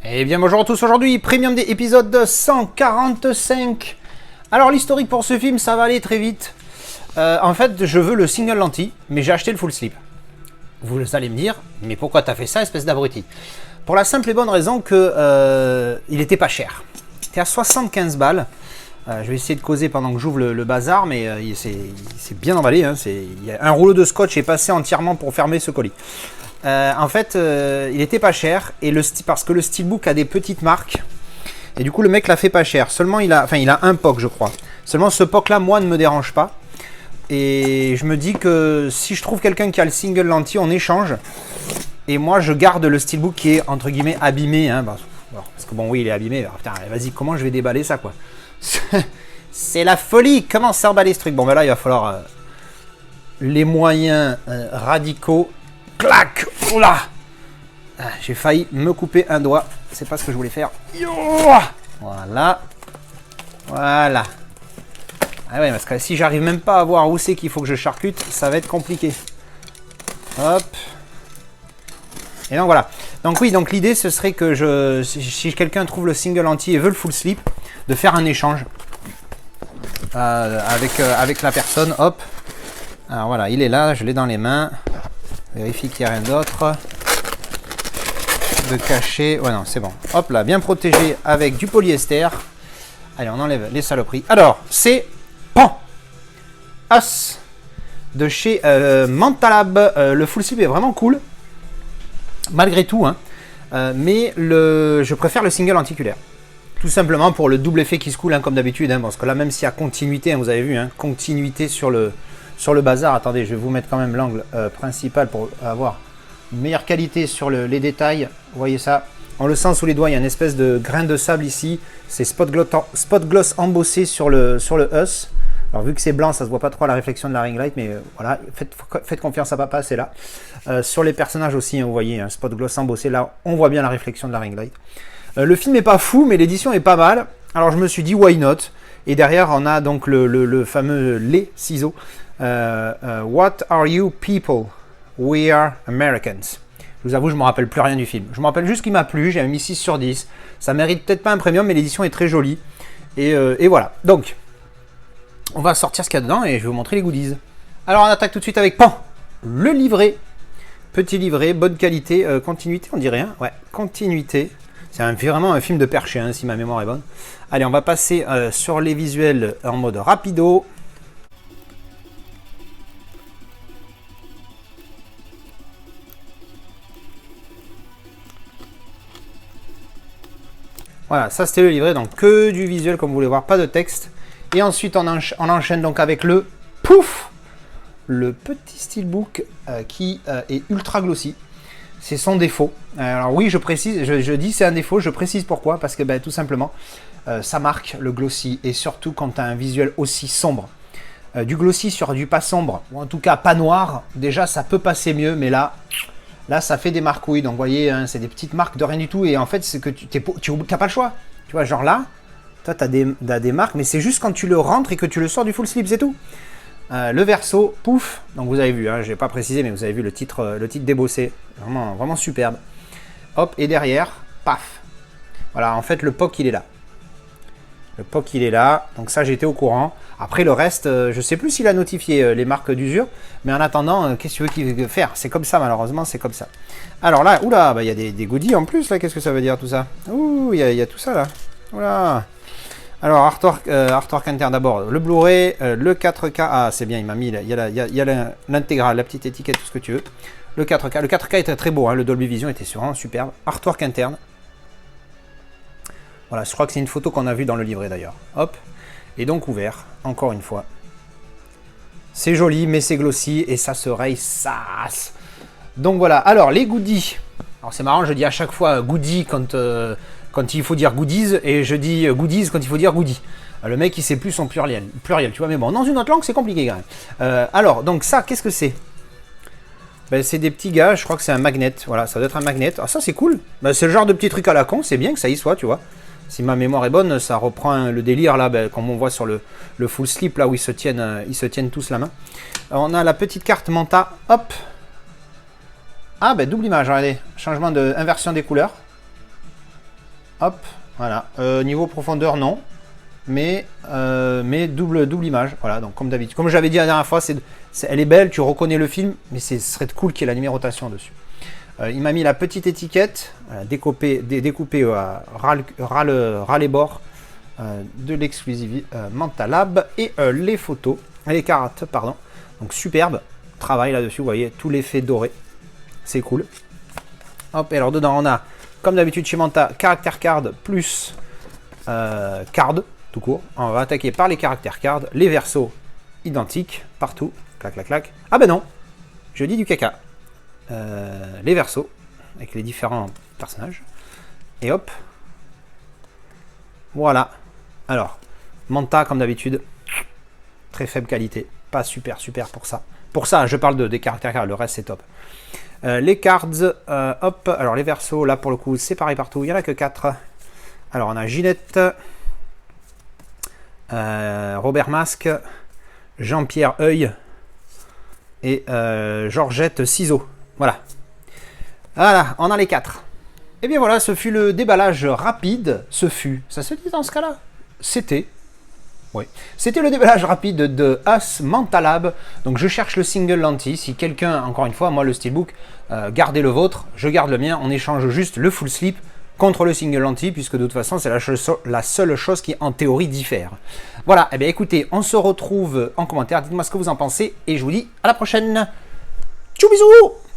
Eh bien bonjour à tous, aujourd'hui Premium Day épisode 145. Alors l'historique pour ce film, ça va aller très vite. En fait, je veux le single lentille, mais j'ai acheté le full slip. Vous allez me dire, mais pourquoi t'as fait ça, espèce d'abruti? Pour la simple et bonne raison que il était pas cher. Il était à 75 balles. Je vais essayer de causer pendant que j'ouvre le bazar, mais c'est bien emballé. Hein. Il y a un rouleau de scotch est passé entièrement pour fermer ce colis. En fait, il était pas cher et parce que le steelbook a des petites marques et du coup le mec l'a fait pas cher. Seulement il a un POC je crois. Seulement ce POC là moi ne me dérange pas et je me dis que si je trouve quelqu'un qui a le single lentille on échange et moi je garde le steelbook qui est entre guillemets abîmé. Hein, parce que bon oui il est abîmé. Alors, putain vas-y comment je vais déballer ça quoi. C'est la folie. Comment ça emballer ce truc? Bon ben là il va falloir les moyens radicaux. Clac! Oula! J'ai failli me couper un doigt. C'est pas ce que je voulais faire. Voilà. Voilà. Ah ouais, parce que si j'arrive même pas à voir où c'est qu'il faut que je charcute, ça va être compliqué. Hop. Et donc voilà. Donc oui, donc l'idée ce serait que si quelqu'un trouve le single entier et veut le full slip, de faire un échange avec la personne. Hop. Alors voilà, il est là, je l'ai dans les mains. Vérifie qu'il n'y a rien d'autre. De cacher. Ouais, non, c'est bon. Hop là, bien protégé avec du polyester. Allez, on enlève les saloperies. Alors, c'est Pan Os de chez Mentalab. Le full slip est vraiment cool. Malgré tout, hein. Mais je préfère le single lenticulaire. Tout simplement pour le double effet qui se coule, hein, comme d'habitude. Hein, parce que là, même s'il y a continuité, hein, vous avez vu, hein, continuité sur le bazar. Attendez, je vais vous mettre quand même l'angle principal pour avoir une meilleure qualité sur les détails. Vous voyez ça? On le sent sous les doigts, il y a une espèce de grain de sable ici. C'est spot gloss embossé sur le Us. Alors vu que c'est blanc, ça se voit pas trop à la réflexion de la ring light, mais voilà, faites confiance à papa, c'est là. Sur les personnages aussi, hein, vous voyez, un spot gloss embossé. Là, on voit bien la réflexion de la ring light. Le film est pas fou, mais l'édition est pas mal. Alors je me suis dit, why not? Et derrière, on a donc le fameux les ciseaux. What are you people? We are Americans. Je vous avoue, je ne me rappelle plus rien du film. Je me rappelle juste qu'il m'a plu, j'ai mis 6 sur 10. Ça mérite peut-être pas un premium, mais l'édition est très jolie. Et voilà. Donc, on va sortir ce qu'il y a dedans et je vais vous montrer les goodies. Alors, on attaque tout de suite avec Pan, le livret. Petit livret, bonne qualité, continuité, on dirait. Hein, ouais, continuité. C'est vraiment un film de perché, hein, si ma mémoire est bonne. Allez, on va passer sur les visuels en mode rapido. Voilà, ça c'était le livret, donc que du visuel comme vous voulez voir, pas de texte. Et ensuite on enchaîne donc avec le pouf, le petit steelbook qui est ultra glossy. C'est son défaut. Alors oui, je précise, je dis c'est un défaut, je précise pourquoi, parce que tout simplement, ça marque le glossy, et surtout quand tu as un visuel aussi sombre. Du glossy sur du pas sombre, ou en tout cas pas noir, déjà ça peut passer mieux, mais là ça fait des marquouilles, donc vous voyez, hein, c'est des petites marques de rien du tout, et en fait, c'est que tu n'as pas le choix. Tu vois, genre là, toi, tu as des marques, mais c'est juste quand tu le rentres et que tu le sors du full slip, c'est tout. Le verso, pouf, donc vous avez vu, hein, je n'ai pas précisé, mais vous avez vu le titre débossé, vraiment, vraiment superbe. Hop, et derrière, paf. Voilà, en fait, le POC, il est là. Le POC, il est là, donc ça, j'étais au courant. Après, le reste, je ne sais plus s'il a notifié les marques d'usure, mais en attendant, qu'est-ce que tu veux qu'il veut faire? C'est comme ça, malheureusement, c'est comme ça. Alors là, oula, il y a des goodies en plus, là, qu'est-ce que ça veut dire, tout ça? Ouh, il y a tout ça, là. Oula. Alors, artwork interne d'abord, le Blu-ray, le 4K, ah, c'est bien, il m'a mis, il y a l'intégrale, la petite étiquette, tout ce que tu veux. Le 4K, était très beau, hein, le Dolby Vision était vraiment superbe. Artwork interne. Voilà, je crois que c'est une photo qu'on a vue dans le livret d'ailleurs. Hop, et donc ouvert, encore une fois. C'est joli, mais c'est glossy et ça se raye sas. Donc voilà, alors les goodies. Alors c'est marrant, je dis à chaque fois goodies quand il faut dire goodies et je dis goodies quand il faut dire goodies. Le mec il sait plus son pluriel, tu vois, mais bon, dans une autre langue c'est compliqué quand même. Alors, donc ça, qu'est-ce que c'est? C'est des petits gars, je crois que c'est un magnet. Voilà, ça doit être un magnet. Ah, ça c'est cool. C'est le genre de petit truc à la con, c'est bien que ça y soit, tu vois. Si ma mémoire est bonne, ça reprend le délire là, comme on voit sur le full slip là où ils se tiennent tous la main. On a la petite carte Manta, hop. Ah double image, regardez, changement de inversion des couleurs. Hop, voilà. Niveau profondeur, non. Mais double image. Voilà, donc comme d'habitude. Comme j'avais dit la dernière fois, elle est belle, tu reconnais le film, mais ce serait cool qu'il y ait la numérotation dessus. Il m'a mis la petite étiquette, découpée ras les bords de l'exclusive Mentalab et les photos, les cartes, pardon. Donc superbe travail là-dessus, vous voyez, tout l'effet doré. C'est cool. Hop, et alors dedans, on a, comme d'habitude chez Manta, caractère card plus card, tout court. On va attaquer par les caractères card, les versos identiques, partout. Clac, clac, clac. Ah ben non, je dis du caca. Les versos, avec les différents personnages. Et hop. Voilà. Alors, Manta, comme d'habitude, très faible qualité. Pas super pour ça. Pour ça, je parle des caractères cards, le reste c'est top. Les cards, hop, alors les versos, là pour le coup, c'est pareil partout, il n'y en a que 4. Alors on a Ginette, Robert Masque, Jean-Pierre Œil et Georgette Ciseaux. Voilà. Voilà, on a les 4. Et bien voilà, ce fut le déballage rapide. Ça se dit dans ce cas-là? C'était. Oui. C'était le déballage rapide de As Mentalab. Donc je cherche le single lentille. Si quelqu'un, encore une fois, moi le steelbook, gardez le vôtre, je garde le mien. On échange juste le full slip contre le single lentille, puisque de toute façon c'est la seule chose qui en théorie diffère. Voilà, et bien écoutez, on se retrouve en commentaire. Dites-moi ce que vous en pensez et je vous dis à la prochaine. Tchou bisous.